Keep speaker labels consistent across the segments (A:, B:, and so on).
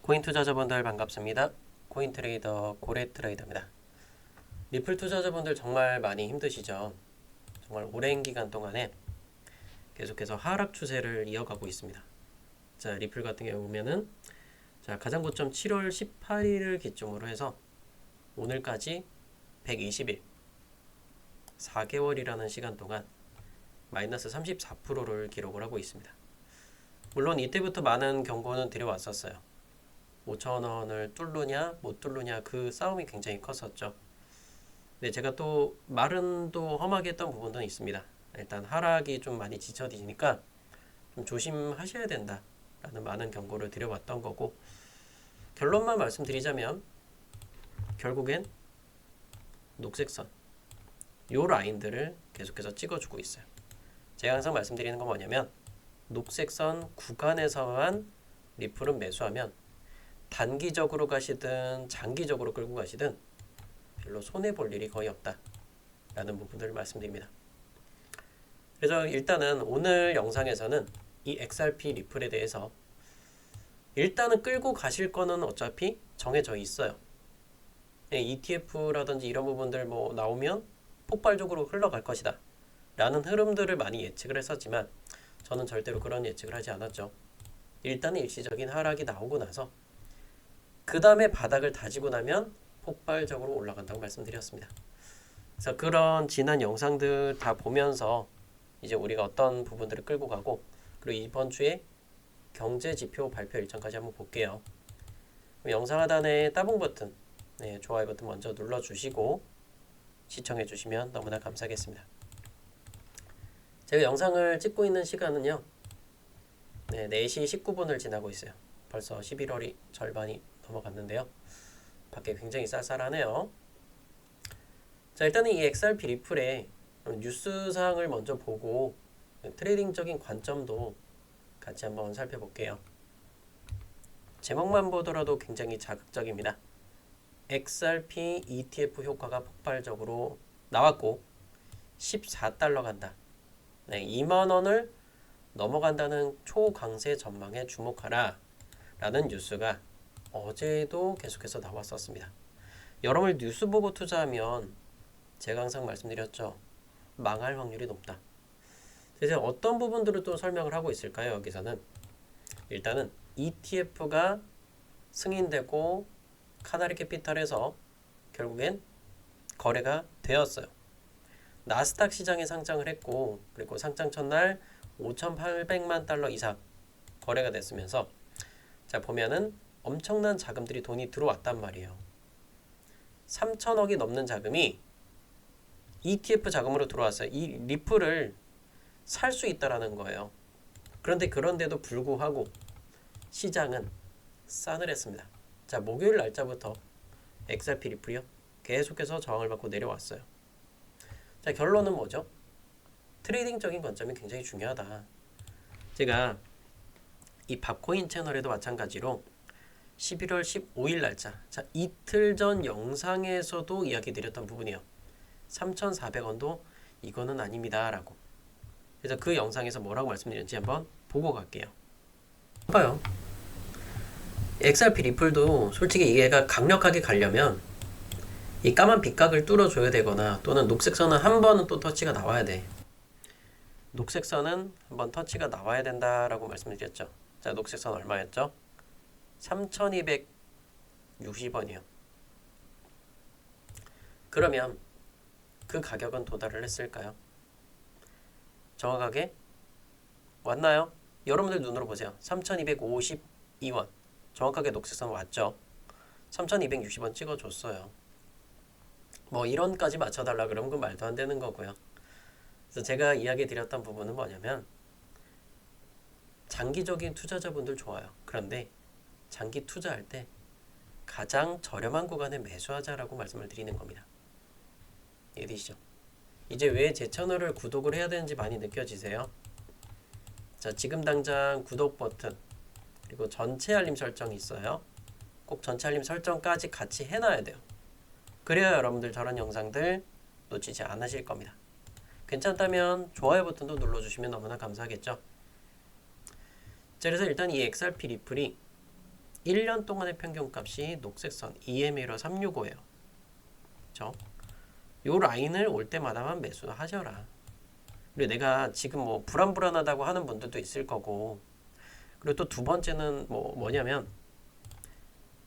A: 코인 투자자분들 반갑습니다. 코인 트레이더 고래 트레이더입니다. 리플 투자자분들 정말 많이 힘드시죠? 정말 오랜 기간 동안에 계속해서 하락 추세를 이어가고 있습니다. 자, 리플 같은 경우 보면은 자, 가장 고점 7월 18일을 기점으로 해서 오늘까지 120일 4개월이라는 시간 동안 마이너스 34%를 기록을 하고 있습니다. 물론 이때부터 많은 경고는 드려왔었어요. 5,000원을 뚫느냐 못 뚫느냐 그 싸움이 굉장히 컸었죠. 근데 제가 또 말은 또 험하게 했던 부분도 있습니다. 일단 하락이 좀 많이 지쳐지니까 좀 조심하셔야 된다 라는 많은 경고를 드려왔던 거고, 결론만 말씀드리자면 결국엔 녹색선 요 라인들을 계속해서 찍어주고 있어요. 제가 항상 말씀드리는 건 뭐냐면 녹색선 구간에서만 리플은 매수하면 단기적으로 가시든 장기적으로 끌고 가시든 별로 손해볼 일이 거의 없다 라는 부분들을 말씀드립니다. 그래서 일단은 오늘 영상에서는 이 XRP 리플에 대해서 일단은 끌고 가실 거는 어차피 정해져 있어요. ETF라든지 이런 부분들 뭐 나오면 폭발적으로 흘러갈 것이다 라는 흐름들을 많이 예측을 했었지만 저는 절대로 그런 예측을 하지 않았죠. 일단은 일시적인 하락이 나오고 나서 그 다음에 바닥을 다지고 나면 폭발적으로 올라간다고 말씀드렸습니다. 그래서 그런 지난 영상들 다 보면서 이제 우리가 어떤 부분들을 끌고 가고, 그리고 이번 주에 경제지표 발표 일정까지 한번 볼게요. 영상 하단에 따봉 버튼, 좋아요 버튼 먼저 눌러주시고 시청해 주시면 너무나 감사하겠습니다. 제가 영상을 찍고 있는 시간은요 4시 19분을 지나고 있어요. 벌써 11월이 절반이 넘어갔는데요. 밖에 굉장히 쌀쌀하네요. 자, 일단은 이 XRP 리플의 뉴스사항을 먼저 보고 트레이딩적인 관점도 같이 한번 살펴볼게요. 제목만 보더라도 굉장히 자극적입니다. XRP ETF 효과가 폭발적으로 나왔고 14달러 간다. 2만원을 넘어간다는 초강세 전망에 주목하라 라는 뉴스가 어제도 계속해서 나왔었습니다. 여러분 뉴스 보고 투자하면 제가 항상 말씀드렸죠. 망할 확률이 높다. 그래서 어떤 부분들을 또 설명을 하고 있을까요? 여기서는 일단은 ETF가 승인되고 카나리 캐피탈에서 결국엔 거래가 되었어요. 나스닥 시장에 상장을 했고, 그리고 상장 첫날 5,800만 달러 이상 거래가 됐으면서 자 보면은 엄청난 자금들이 돈이 들어왔단 말이에요. 3천억이 넘는 자금이 ETF 자금으로 들어왔어요. 이 리플을 살 수 있다라는 거예요. 그런데도 불구하고 시장은 싸늘했습니다. 자, 목요일 날짜부터 XRP 리플이요 계속해서 저항을 받고 내려왔어요. 자, 결론은 뭐죠? 트레이딩적인 관점이 굉장히 중요하다. 제가 이 밥코인 채널에도 마찬가지로 11월 15일 날짜, 자 이틀 전 영상에서도 이야기 드렸던 부분이요. 3,400원도 이거는 아닙니다 라고. 그래서 그 영상에서 뭐라고 말씀드렸는지 한번 보고 갈게요. 봐요. XRP 리플도 솔직히 얘가 강력하게 가려면 이 까만 빗각을 뚫어줘야 되거나 또는 녹색선은 한 번은 또 터치가 나와야 돼. 녹색선은 한번 터치가 나와야 된다라고 말씀드렸죠. 자, 녹색선 얼마였죠? 3,260원이요. 그러면 그 가격은 도달을 했을까요? 정확하게 왔나요? 여러분들 눈으로 보세요. 3,252원. 정확하게 녹색선 왔죠. 3,260원 찍어줬어요. 뭐 1원까지 맞춰달라 그러면 그 말도 안 되는 거고요. 그래서 제가 이야기 드렸던 부분은 뭐냐면 장기적인 투자자분들 좋아요. 그런데 장기 투자할 때 가장 저렴한 구간에 매수하자라고 말씀을 드리는 겁니다. 이해되시죠? 이제 왜 제 채널을 구독을 해야 되는지 많이 느껴지세요? 자, 지금 당장 구독 버튼 그리고 전체 알림 설정이 있어요. 꼭 전체 알림 설정까지 같이 해놔야 돼요. 그래야 여러분들 저런 영상들 놓치지 않으실 겁니다. 괜찮다면 좋아요 버튼도 눌러주시면 너무나 감사하겠죠. 자, 그래서 일단 이 XRP 리플이 1년 동안의 평균값이 녹색선 EMA로 365예요. 그렇죠? 요 라인을 올 때마다만 매수하셔라. 그리고 내가 지금 뭐 불안불안하다고 하는 분들도 있을 거고, 그리고 또 두 번째는 뭐냐면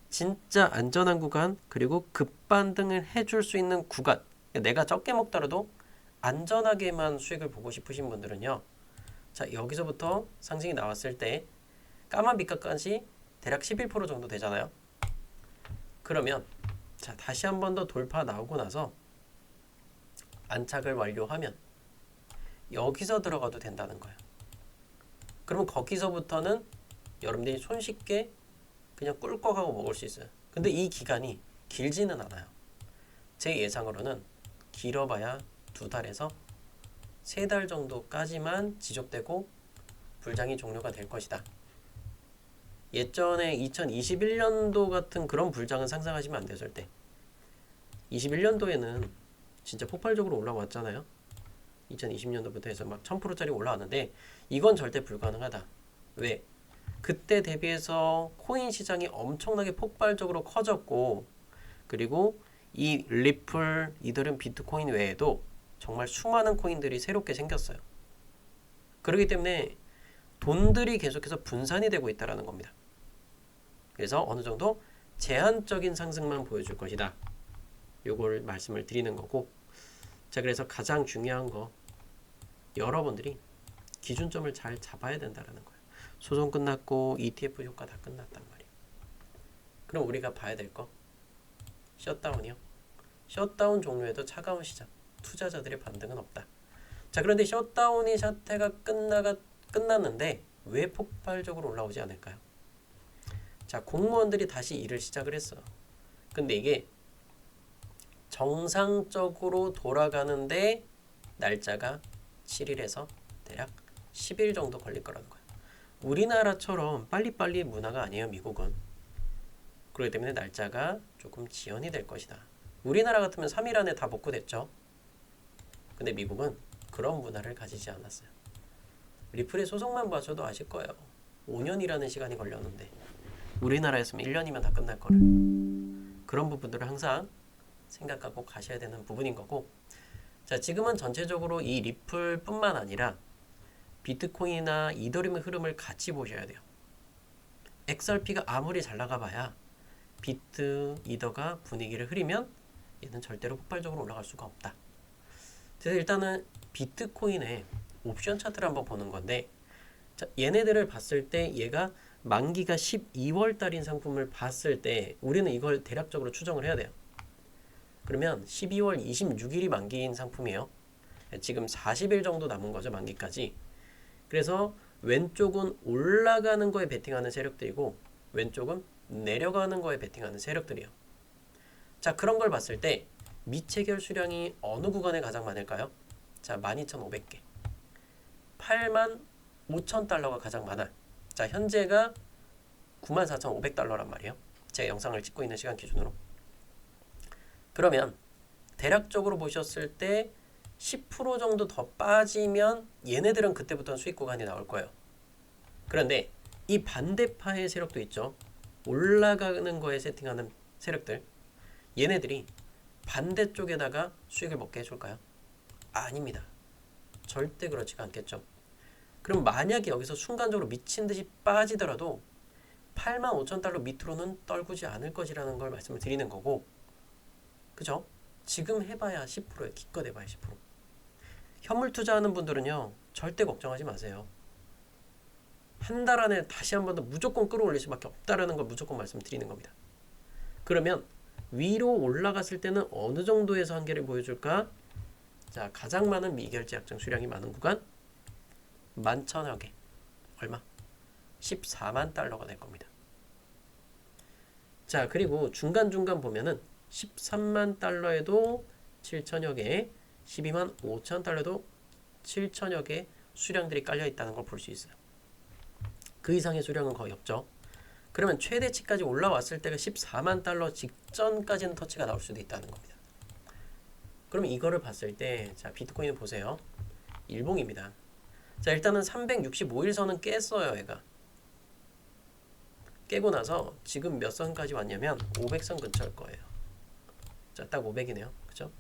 A: 진짜 안전한 구간, 그리고 급반등을 해줄 수 있는 구간. 내가 적게 먹더라도 안전하게만 수익을 보고 싶으신 분들은요. 자, 여기서부터 상승이 나왔을 때 까만 빛깔까지 대략 11% 정도 되잖아요. 그러면 자, 다시 한 번 더 돌파 나오고 나서 안착을 완료하면 여기서 들어가도 된다는 거예요. 그러면 거기서부터는 여러분들이 손쉽게 그냥 꿀꺽하고 먹을 수 있어요. 근데 이 기간이 길지는 않아요. 제 예상으로는 길어봐야 2달에서 3달 정도까지만 지속되고 불장이 종료가 될 것이다. 예전에 2021년도 같은 그런 불장은 상상하시면 안 돼요. 절대. 21년도에는 진짜 폭발적으로 올라왔잖아요. 2020년도부터 해서 막 1000%짜리 올라왔는데 이건 절대 불가능하다. 왜? 그때 대비해서 코인 시장이 엄청나게 폭발적으로 커졌고, 그리고 이 리플, 이더리움, 비트코인 외에도 정말 수많은 코인들이 새롭게 생겼어요. 그렇기 때문에 돈들이 계속해서 분산이 되고 있다는 겁니다. 그래서 어느 정도 제한적인 상승만 보여줄 것이다. 요걸 말씀을 드리는 거고, 자, 그래서 가장 중요한 거, 여러분들이 기준점을 잘 잡아야 된다는 거예요. 소송 끝났고 ETF 효과 다 끝났단 말이에요. 그럼 우리가 봐야 될 거, 셧다운이요. 셧다운 종료에도 차가운 시장, 투자자들의 반등은 없다. 자, 그런데 셧다운이 사태가 끝났는데 왜 폭발적으로 올라오지 않을까요? 자, 공무원들이 다시 일을 시작을 했어. 근데 이게 정상적으로 돌아가는데 날짜가 7일에서 대략 10일 정도 걸릴 거라는 거예요. 우리나라처럼 빨리빨리 문화가 아니에요, 미국은. 그렇기 때문에 날짜가 조금 지연이 될 것이다. 우리나라 같으면 3일 안에 다 복구됐죠. 근데 미국은 그런 문화를 가지지 않았어요. 리플의 소송만 봐줘도 아실 거예요. 5년이라는 시간이 걸렸는데 우리나라였으면 1년이면 다 끝날 거를. 그런 부분들을 항상 생각하고 가셔야 되는 부분인 거고, 자, 지금은 전체적으로 이 리플뿐만 아니라 비트코인이나 이더리움의 흐름을 같이 보셔야 돼요. XRP가 아무리 잘 나가봐야 비트, 이더가 분위기를 흐리면 얘는 절대로 폭발적으로 올라갈 수가 없다. 그래서 일단은 비트코인의 옵션 차트를 한번 보는 건데, 자, 얘네들을 봤을 때 얘가 만기가 12월 달인 상품을 봤을 때 우리는 이걸 대략적으로 추정을 해야 돼요. 그러면 12월 26일이 만기인 상품이에요. 지금 40일 정도 남은 거죠, 만기까지. 그래서 왼쪽은 올라가는 거에 베팅하는 세력들이고 왼쪽은 내려가는 거에 베팅하는 세력들이에요. 자, 그런 걸 봤을 때 미체결 수량이 어느 구간에 가장 많을까요? 자, 12,500개. 85,000달러가 가장 많아요. 자, 현재가 94,500달러란 말이에요. 제가 영상을 찍고 있는 시간 기준으로. 그러면 대략적으로 보셨을 때 10% 정도 더 빠지면 얘네들은 그때부터는 수익 구간이 나올 거예요. 그런데 이 반대파의 세력도 있죠. 올라가는 거에 세팅하는 세력들. 얘네들이 반대쪽에다가 수익을 먹게 해줄까요? 아닙니다. 절대 그렇지가 않겠죠. 그럼 만약에 여기서 순간적으로 미친 듯이 빠지더라도 85,000달러 밑으로는 떨구지 않을 것이라는 걸 말씀을 드리는 거고, 그죠? 지금 해봐야 10%에 기껏 해봐야 10%. 현물 투자하는 분들은요, 절대 걱정하지 마세요. 한 달 안에 다시 한 번 더 무조건 끌어올릴 수밖에 없다라는 걸 무조건 말씀드리는 겁니다. 그러면 위로 올라갔을 때는 어느 정도에서 한계를 보여줄까? 자, 가장 많은 미결제 약정 수량이 많은 구간 11,000여 개. 얼마? 14만 달러가 될 겁니다. 자, 그리고 중간중간 보면은 13만 달러에도 7천여 개, 12만 5천 달러도 7천여 개 수량들이 깔려 있다는 걸 볼 수 있어요. 그 이상의 수량은 거의 없죠. 그러면 최대치까지 올라왔을 때가 14만 달러 직전까지는 터치가 나올 수도 있다는 겁니다. 그럼 이거를 봤을 때, 자, 비트코인을 보세요. 일봉입니다. 자, 일단은 365일 선은 깼어요, 얘가. 깨고 나서 지금 몇 선까지 왔냐면 500선 근처일 거예요. 자, 딱 500이네요. 그죠?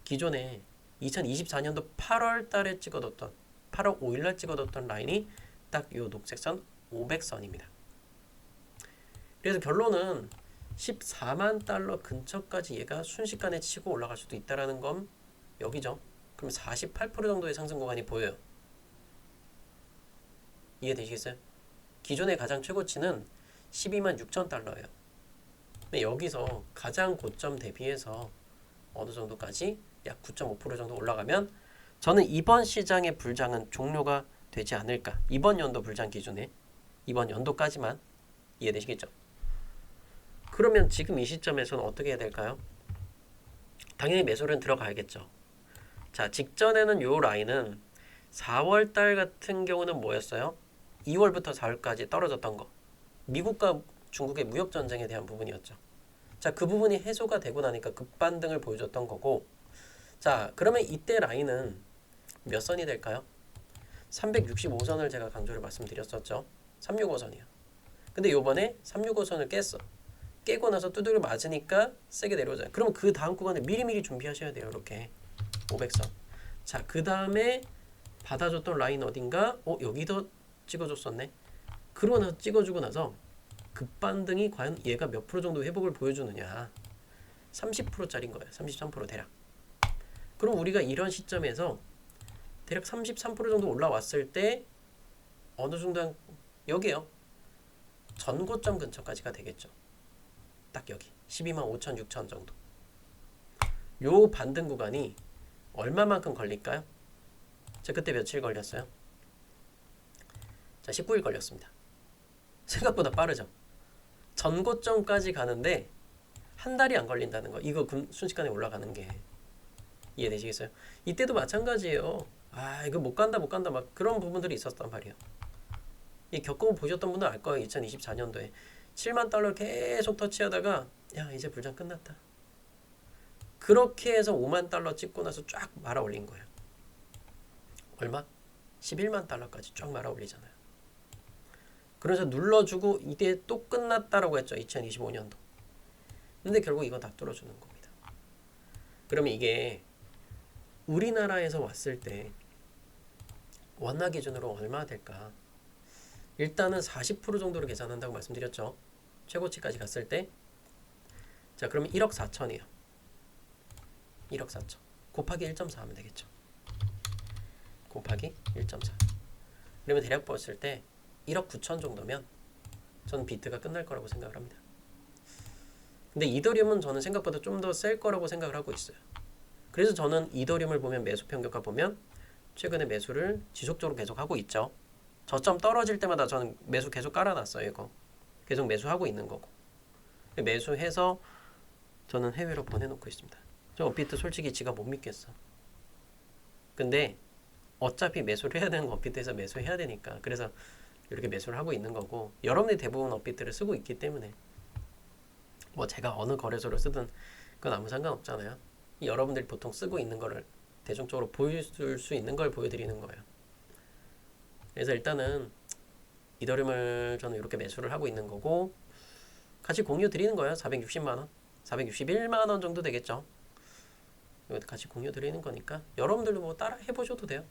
A: 기존에 2024년도 8월 달에 찍어뒀던 8월 5일 날 찍어뒀던 라인이 딱 요 녹색 선 500선입니다. 그래서 결론은 14만 달러 근처까지 얘가 순식간에 치고 올라갈 수도 있다라는 건 여기죠. 그럼 48% 정도의 상승 구간이 보여요. 이해되시겠어요? 기존의 가장 최고치는 12만 6천 달러예요. 근데 여기서 가장 고점 대비해서 어느 정도까지 약 9.5% 정도 올라가면 저는 이번 시장의 불장은 종료가 되지 않을까. 이번 연도 불장 기준에 이번 연도까지만. 이해되시겠죠? 그러면 지금 이 시점에서는 어떻게 해야 될까요? 당연히 매수는 들어가야겠죠. 자, 직전에는 요 라인은 4월 달 같은 경우는 뭐였어요? 2월부터 4월까지 떨어졌던 거. 미국과 중국의 무역 전쟁에 대한 부분이었죠. 자, 그 부분이 해소가 되고 나니까 급반등을 보여줬던 거고. 자, 그러면 이때 라인은 몇 선이 될까요? 365선을 제가 강조를 말씀드렸었죠. 365선이요. 근데 요번에 365선을 깼어. 깨고 나서 두드려 맞으니까 세게 내려오잖아요. 그러면 그 다음 구간에 미리미리 준비하셔야 돼요. 이렇게 500선. 자, 그 다음에 받아줬던 라인 어딘가? 여기도 찍어줬었네. 그러고 나서 찍어주고 나서 급반등이 과연 얘가 몇 프로 정도 회복을 보여주느냐. 30%짜리인 거예요. 33% 대략. 그럼 우리가 이런 시점에서 대략 33% 정도 올라왔을 때 어느 정도 여기요. 전고점 근처까지가 되겠죠. 딱 여기 12만 5천 6천 정도. 요 반등 구간이 얼마만큼 걸릴까요? 자, 그때 며칠 걸렸어요? 자, 19일 걸렸습니다. 생각보다 빠르죠. 전고점까지 가는데 한 달이 안 걸린다는 거. 이거 순식간에 올라가는 게 이해되시겠어요? 이때도 마찬가지예요. 이거 못 간다 막 그런 부분들이 있었단 말이에요. 이 겪어 보셨던 분들 알 거예요. 2024년도에 7만 달러 계속 터치하다가 야, 이제 불장 끝났다. 그렇게 해서 5만 달러 찍고 나서 쫙 말아 올린 거예요. 얼마? 11만 달러까지 쫙 말아 올리잖아요. 그래서 눌러주고 이게 또 끝났다라고 했죠. 2025년도. 근데 결국 이거 다 뚫어주는 겁니다. 그러면 이게 우리나라에서 왔을 때 원화 기준으로 얼마 될까? 일단은 40% 정도로 계산한다고 말씀드렸죠. 최고치까지 갔을 때. 자, 그러면 1억 4천이에요. 1억 4천. 곱하기 1.4 하면 되겠죠. 곱하기 1.4. 그러면 대략 봤을 때 1억 9천 정도면 저는 비트가 끝날 거라고 생각을 합니다. 근데 이더리움은 저는 생각보다 좀 더 셀 거라고 생각을 하고 있어요. 그래서 저는 이더리움을 보면 매수 평균가 보면 최근에 매수를 지속적으로 계속 하고 있죠. 저점 떨어질 때마다 저는 매수 계속 깔아놨어요. 이거 계속 매수하고 있는 거고, 매수해서 저는 해외로 보내놓고 있습니다. 저 업비트 솔직히 지가 못 믿겠어. 근데 어차피 매수를 해야 되는 거 업비트에서 매수해야 되니까 그래서 이렇게 매수를 하고 있는 거고, 여러분들이 대부분 업비트를 쓰고 있기 때문에 뭐 제가 어느 거래소를 쓰든 그건 아무 상관없잖아요. 여러분들이 보통 쓰고 있는 거를 대중적으로 보여줄 수 있는 걸 보여드리는 거예요. 그래서 일단은 이더리움을 저는 이렇게 매수를 하고 있는 거고, 같이 공유 드리는 거예요. 460만원 461만원 정도 되겠죠. 이거 같이 공유 드리는 거니까 여러분들도 뭐 따라 해보셔도 돼요.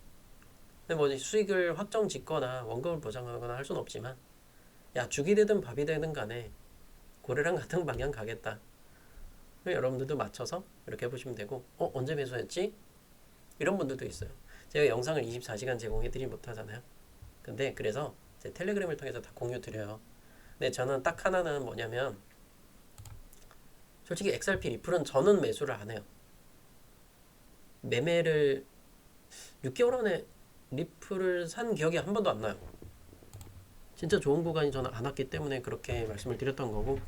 A: 근데 뭐 수익을 확정 짓거나 원금을 보장하거나 할 수는 없지만, 야, 죽이 되든 밥이 되든 간에 고래랑 같은 방향 가겠다. 여러분들도 맞춰서 이렇게 해보시면 되고, 언제 매수했지? 이런 분들도 있어요. 제가 영상을 24시간 제공해드리지 못하잖아요. 근데 그래서 제 텔레그램을 통해서 다 공유 드려요. 근데 저는 딱 하나는 뭐냐면, 솔직히 XRP 리플은 저는 매수를 안 해요. 매매를 6개월 안에 리플을 산 기억이 한 번도 안 나요. 진짜 좋은 구간이 저는 안 왔기 때문에 그렇게 말씀을 드렸던 거고,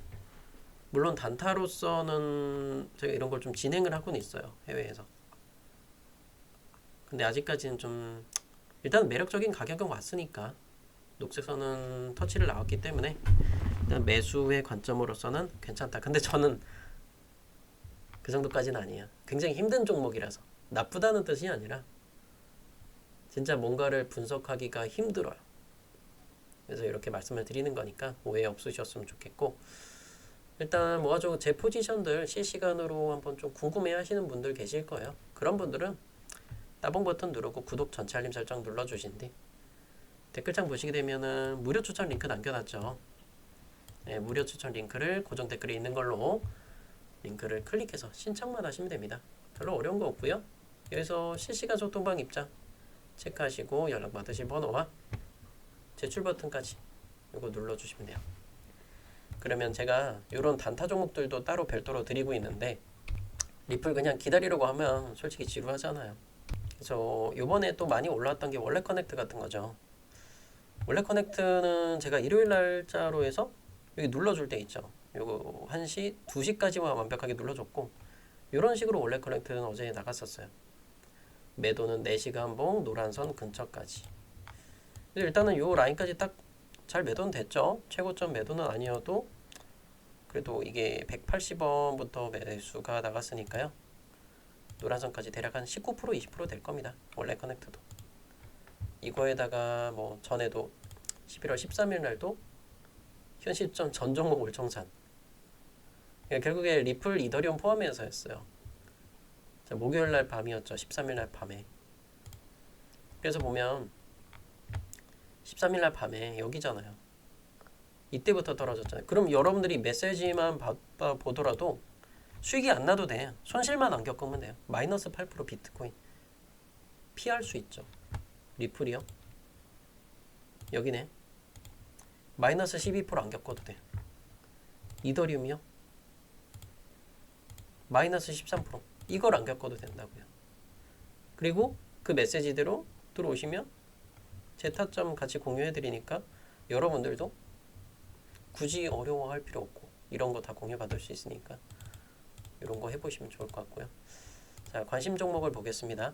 A: 물론 단타로서는 제가 이런 걸 좀 진행을 하고는 있어요. 해외에서. 근데 아직까지는 좀 일단 매력적인 가격은 왔으니까, 녹색선은 터치를 나왔기 때문에 일단 매수의 관점으로서는 괜찮다. 근데 저는 그 정도까지는 아니에요. 굉장히 힘든 종목이라서. 나쁘다는 뜻이 아니라 진짜 뭔가를 분석하기가 힘들어요. 그래서 이렇게 말씀을 드리는 거니까 오해 없으셨으면 좋겠고, 일단 뭐가지고 제 포지션들 실시간으로 한번 좀 궁금해 하시는 분들 계실 거예요. 그런 분들은 따봉 버튼 누르고 구독 전체 알림 설정 눌러주신 뒤 댓글창 보시게 되면은 무료 추천 링크 남겨놨죠. 네, 무료 추천 링크를 고정 댓글에 있는 걸로 링크를 클릭해서 신청만 하시면 됩니다. 별로 어려운 거 없고요. 여기서 실시간 소통방 입장 체크하시고 연락 받으실 번호와 제출 버튼까지 이거 눌러주시면 돼요. 그러면 제가 이런 단타 종목들도 따로 별도로 드리고 있는데 리플 그냥 기다리려고 하면 솔직히 지루하잖아요. 그래서 요번에 또 많이 올라왔던 게 원래 커넥트 같은 거죠. 원래 커넥트는 제가 일요일 날짜로 해서 여기 눌러줄 때 있죠. 요거 1시, 2시까지만 완벽하게 눌러줬고 이런 식으로 원래 커넥트는 어제 나갔었어요. 매도는 4시간 봉 노란선 근처까지. 일단은 요 라인까지 딱 잘 매도는 됐죠. 최고점 매도는 아니어도 그래도 이게 180원부터 매수가 나갔으니까요. 노란선까지 대략 한 19% 20% 될 겁니다. 원래 커넥트도. 이거에다가 뭐 전에도 11월 13일 날도 현 시점 전 종목 올청산. 그러니까 결국에 리플 이더리움 포함해서였어요. 자, 목요일 날 밤이었죠. 13일 날 밤에. 그래서 보면 13일 날 밤에 여기잖아요. 이때부터 떨어졌잖아요. 그럼 여러분들이 메시지만 받아 보더라도 수익이 안 나도 돼. 손실만 안 겪으면 돼요. 마이너스 8% 비트코인 피할 수 있죠. 리플이요. 여기네. 마이너스 12% 안 겪어도 돼. 이더리움이요. 마이너스 13% 이걸 안 겪어도 된다고요. 그리고 그 메시지대로 들어오시면 제 타점 같이 공유해드리니까 여러분들도 굳이 어려워할 필요 없고 이런 거 다 공유받을 수 있으니까 이런 거 해보시면 좋을 것 같고요. 자, 관심 종목을 보겠습니다.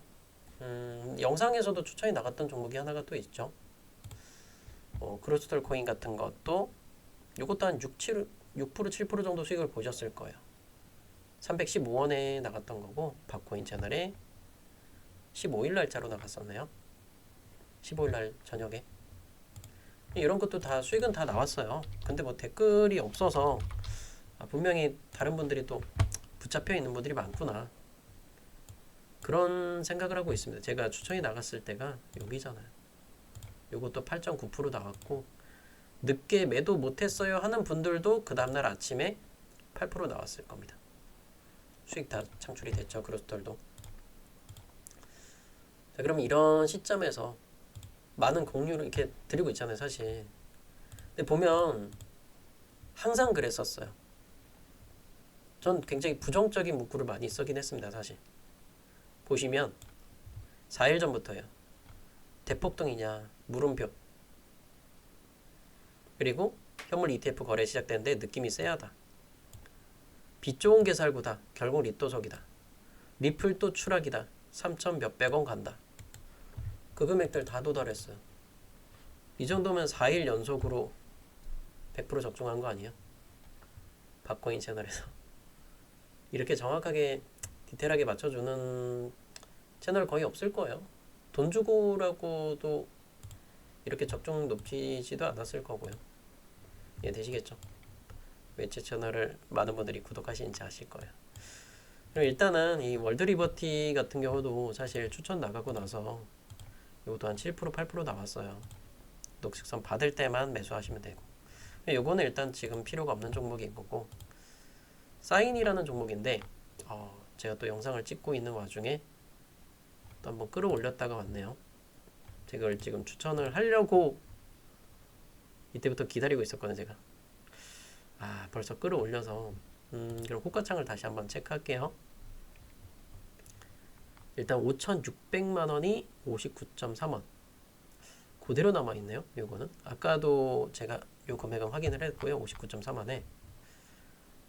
A: 영상에서도 추천이 나갔던 종목이 하나가 또 있죠. 크로스톨 코인 같은 것도 이것도 한 6, 7% 정도 수익을 보셨을 거예요. 315원에 나갔던 거고 박코인 채널에 15일 날짜로 나갔었네요. 15일 날 저녁에. 이런 것도 다 수익은 다 나왔어요. 근데 뭐 댓글이 없어서 분명히 다른 분들이 또 붙잡혀 있는 분들이 많구나 그런 생각을 하고 있습니다. 제가 추천이 나갔을 때가 여기잖아요. 요것도 8.9% 나왔고 늦게 매도 못했어요 하는 분들도 그 다음날 아침에 8% 나왔을 겁니다. 수익 다 창출이 됐죠. 크로스톨도. 자, 그럼 이런 시점에서 많은 공유를 이렇게 드리고 있잖아요, 사실. 근데 보면 항상 그랬었어요. 전 굉장히 부정적인 문구를 많이 쓰긴 했습니다, 사실. 보시면 4일 전부터요. 대폭등이냐, 물음표. 그리고 현물 ETF 거래 시작되는데 느낌이 쎄하다. 빛 좋은 개살구다. 결국 리또석이다. 리플 또 추락이다. 3천 몇백 원 간다. 그 금액들 다 도달했어요. 이 정도면 4일 연속으로 100% 적중한 거 아니에요? 박코인 채널에서. 이렇게 정확하게 디테일하게 맞춰주는 채널 거의 없을 거예요. 돈 주고라고도 이렇게 적중 높이지도 않았을 거고요. 이해되시겠죠? 외체 채널을 많은 분들이 구독하시는지 아실 거예요. 그럼 일단은 이 월드리버티 같은 경우도 사실 추천 나가고 나서 이것도 한 7% 8% 나왔어요. 녹색선 받을 때만 매수하시면 되고 요거는 일단 지금 필요가 없는 종목인 거고 사인이라는 종목인데 제가 또 영상을 찍고 있는 와중에 또 한번 끌어올렸다가 왔네요. 제가 이걸 지금 추천을 하려고 이때부터 기다리고 있었거든요. 제가 벌써 끌어올려서 그럼 호가창을 다시 한번 체크할게요. 일단 5,600만원이 59.3원 그대로 남아있네요. 요거는 아까도 제가 요 금액은 확인을 했고요. 59.3원에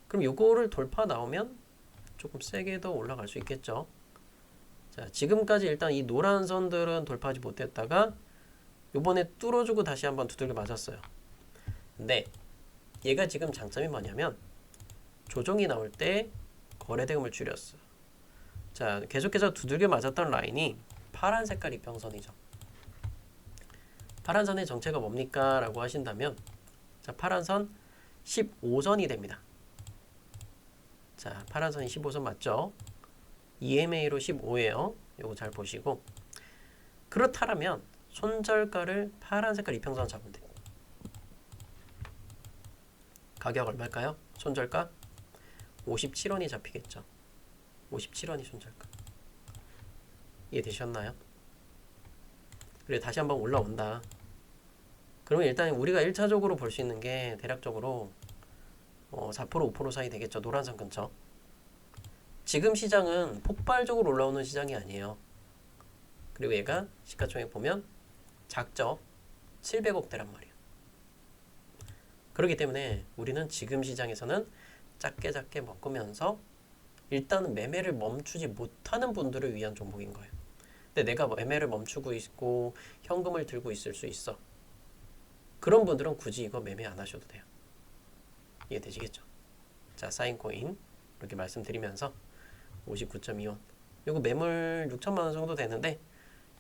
A: 그럼 요거를 돌파 나오면 조금 세게 더 올라갈 수 있겠죠. 자, 지금까지 일단 이 노란 선들은 돌파하지 못했다가 요번에 뚫어주고 다시 한번 두들겨 맞았어요. 근데 얘가 지금 장점이 뭐냐면 조정이 나올 때 거래대금을 줄였어. 자, 계속해서 두들겨 맞았던 라인이 파란 색깔 이평선이죠. 파란선의 정체가 뭡니까? 라고 하신다면 자, 파란선 15선이 됩니다. 자, 파란선이 15선 맞죠? EMA로 15예요. 요거 잘 보시고 그렇다면 손절가를 파란 색깔 이평선 잡으면 돼요. 가격 얼마일까요? 손절가 57원이 잡히겠죠. 57원이 손절가. 이해되셨나요? 그리고 다시 한번 올라온다. 그러면 일단 우리가 1차적으로 볼 수 있는 게 대략적으로 4% 5% 사이 되겠죠. 노란선 근처. 지금 시장은 폭발적으로 올라오는 시장이 아니에요. 그리고 얘가 시가총액 보면 작죠. 700억대란 말이에요. 그렇기 때문에 우리는 지금 시장에서는 작게 먹으면서 일단은 매매를 멈추지 못하는 분들을 위한 종목인 거예요. 근데 내가 매매를 멈추고 있고 현금을 들고 있을 수 있어. 그런 분들은 굳이 이거 매매 안 하셔도 돼요. 이해되시겠죠? 자, 사인코인 이렇게 말씀드리면서 59.2원. 요거 매물 6천만 원 정도 되는데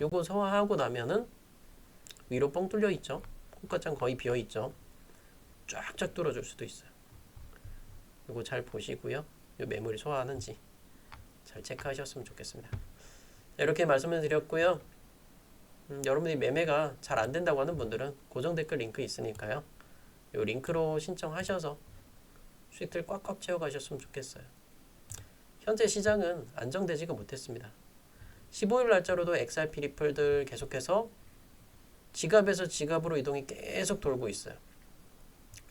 A: 요거 소화하고 나면은 위로 뻥 뚫려 있죠. 호가장 거의 비어 있죠. 쫙쫙 뚫어줄 수도 있어요. 요거 잘 보시고요. 요 매물이 소화하는지 잘 체크하셨으면 좋겠습니다. 이렇게 말씀을 드렸고요. 여러분이 매매가 잘 안 된다고 하는 분들은 고정 댓글 링크 있으니까요. 요 링크로 신청하셔서 수익들 꽉꽉 채워가셨으면 좋겠어요. 현재 시장은 안정되지가 못했습니다. 15일 날짜로도 XRP 리플들 계속해서 지갑에서 지갑으로 이동이 계속 돌고 있어요.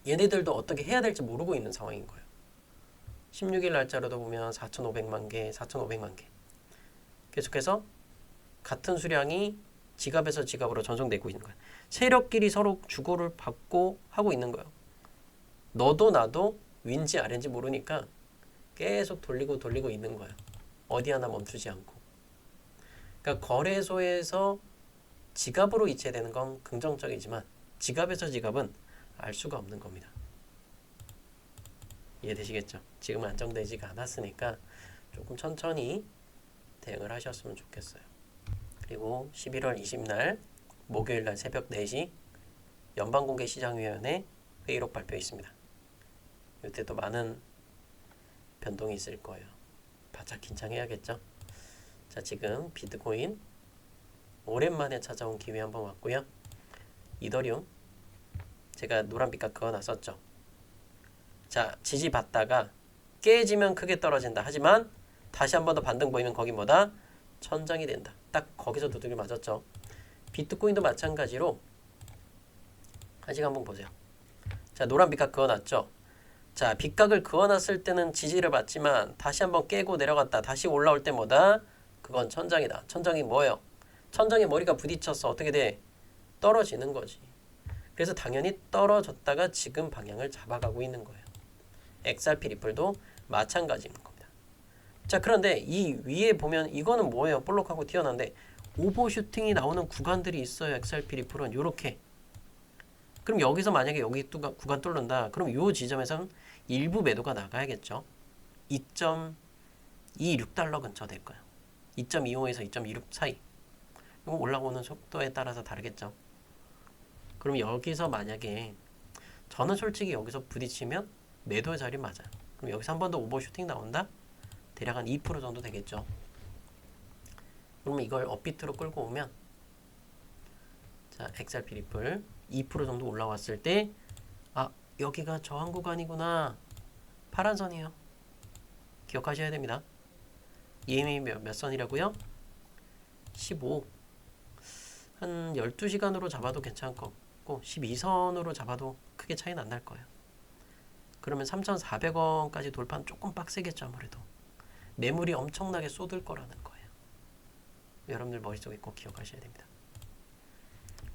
A: 얘네들도 어떻게 해야 될지 모르고 있는 상황인 거예요. 16일 날짜로도 보면 4,500만 개, 4,500만 개. 계속해서 같은 수량이 지갑에서 지갑으로 전송되고 있는 거예요. 세력끼리 서로 주고를 받고 하고 있는 거예요. 너도 나도 윈지 아래인지 모르니까 계속 돌리고 있는 거예요. 어디 하나 멈추지 않고. 그러니까 거래소에서 지갑으로 이체되는 건 긍정적이지만 지갑에서 지갑은 알 수가 없는 겁니다. 이해되시겠죠? 지금 안정되지가 않았으니까 조금 천천히 대응을 하셨으면 좋겠어요. 그리고 11월 20일 목요일날 새벽 4시 연방공개시장위원회 회의록 발표 있습니다. 이때도 많은 변동이 있을 거예요. 바짝 긴장해야겠죠? 자, 지금 비트코인 오랜만에 찾아온 기회 한번 왔고요. 이더리움 제가 노란빛깔 그어놨었죠. 자, 지지받다가 깨지면 크게 떨어진다. 하지만 다시 한 번 더 반등 보이면 거기 뭐다? 천장이 된다. 딱 거기서 두들겨 맞았죠. 비트코인도 마찬가지로 한시간 한번 보세요. 자, 노란 빛각 그어놨죠. 자, 빛각을 그어놨을 때는 지지를 받지만 다시 한번 깨고 내려갔다. 다시 올라올 때 뭐다? 그건 천장이다. 천장이 뭐예요? 천장에 머리가 부딪혀서 어떻게 돼? 떨어지는 거지. 그래서 당연히 떨어졌다가 지금 방향을 잡아가고 있는 거예요. XRP 리플도 마찬가지인 겁니다. 자, 그런데 이 위에 보면 이거는 뭐예요? 볼록하고 튀어나온데 오버슈팅이 나오는 구간들이 있어요. XRP 리플은 요렇게. 그럼 여기서 만약에 여기 구간 뚫는다. 그럼 요 지점에서는 일부 매도가 나가야겠죠. 2.26달러 근처 될 거예요. 2.25에서 2.26 사이. 이거 올라오는 속도에 따라서 다르겠죠. 그럼 여기서 만약에 저는 솔직히 여기서 부딪히면 매도의 자리 맞아요. 그럼 여기서 한 번 더 오버슈팅 나온다? 대략 한 2% 정도 되겠죠. 그러면 이걸 업비트로 끌고 오면 자, XRP 리플 2% 정도 올라왔을 때 아, 여기가 저항 구간이구나. 파란 선이에요. 기억하셔야 됩니다. EMA 몇 선이라고요? 15. 한 12시간으로 잡아도 괜찮을 것 같고 12선으로 잡아도 크게 차이는 안 날 거예요. 그러면 3,400원까지 돌파는 조금 빡세겠죠. 아무래도. 매물이 엄청나게 쏟을 거라는 거예요. 여러분들 머릿속에 꼭 기억하셔야 됩니다.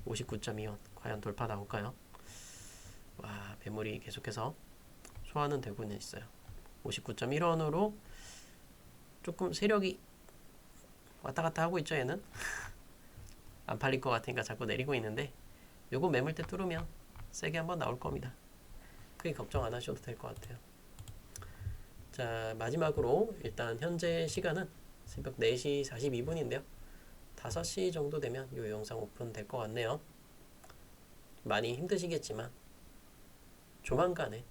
A: 59.2원 과연 돌파 나올까요? 와, 매물이 계속해서 소화는 되고는 있어요. 59.1원으로 조금 세력이 왔다 갔다 하고 있죠. 얘는 안 팔릴 것 같으니까 자꾸 내리고 있는데 요거 매물대 뚫으면 세게 한번 나올 겁니다. 크게 걱정 안 하셔도 될 것 같아요. 자, 마지막으로 일단 현재 시간은 새벽 4시 42분인데요. 5시 정도 되면 이 영상 오픈 될 것 같네요. 많이 힘드시겠지만 조만간에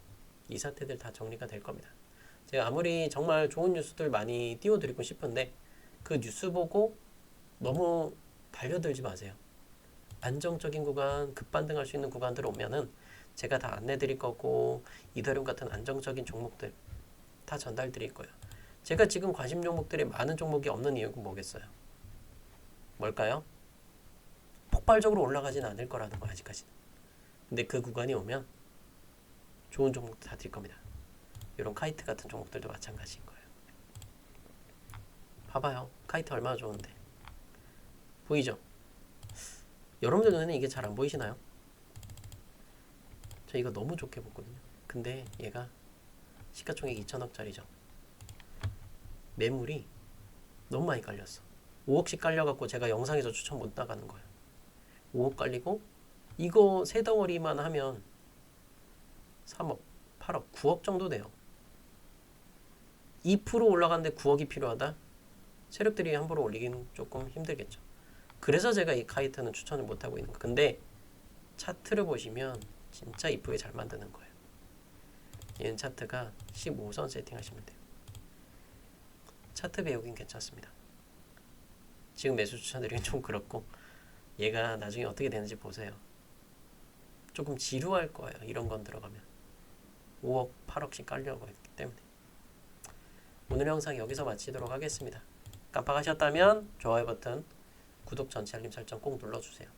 A: 이 사태들 다 정리가 될 겁니다. 제가 아무리 정말 좋은 뉴스들 많이 띄워드리고 싶은데 그 뉴스 보고 너무 달려들지 마세요. 안정적인 구간, 급반등할 수 있는 구간들 오면은 제가 다 안내 드릴 거고 이더리움 같은 안정적인 종목들 다 전달 드릴 거예요. 제가 지금 관심 종목들이 많은 종목이 없는 이유가 뭐겠어요? 뭘까요? 폭발적으로 올라가지는 않을 거라는 거 아직까지는. 근데 그 구간이 오면 좋은 종목도 다 드릴 겁니다. 이런 카이트 같은 종목들도 마찬가지인 거예요. 봐봐요. 카이트 얼마나 좋은데. 보이죠? 여러분들 눈에는 이게 잘 안 보이시나요? 저 이거 너무 좋게 봤거든요. 근데 얘가 시가총액 2천억짜리죠. 매물이 너무 많이 깔렸어. 5억씩 깔려갖고 제가 영상에서 추천 못 나가는 거예요. 5억 깔리고 이거 세 덩어리만 하면 3억, 8억, 9억 정도 돼요. 2% 올라가는데 9억이 필요하다? 세력들이 함부로 올리긴 조금 힘들겠죠. 그래서 제가 이 카이트는 추천을 못하고 있는 거예요. 근데 차트를 보시면 진짜 이쁘게 잘 만드는 거예요. 얘는 차트가 15선 세팅하시면 돼요. 차트 배우긴 괜찮습니다. 지금 매수 추천드리긴 좀 그렇고 얘가 나중에 어떻게 되는지 보세요. 조금 지루할 거예요. 이런 건 들어가면 5억, 8억씩 깔려고 했기 때문에. 오늘 영상 여기서 마치도록 하겠습니다. 깜빡하셨다면 좋아요 버튼, 구독 전체 알림 설정 꼭 눌러주세요.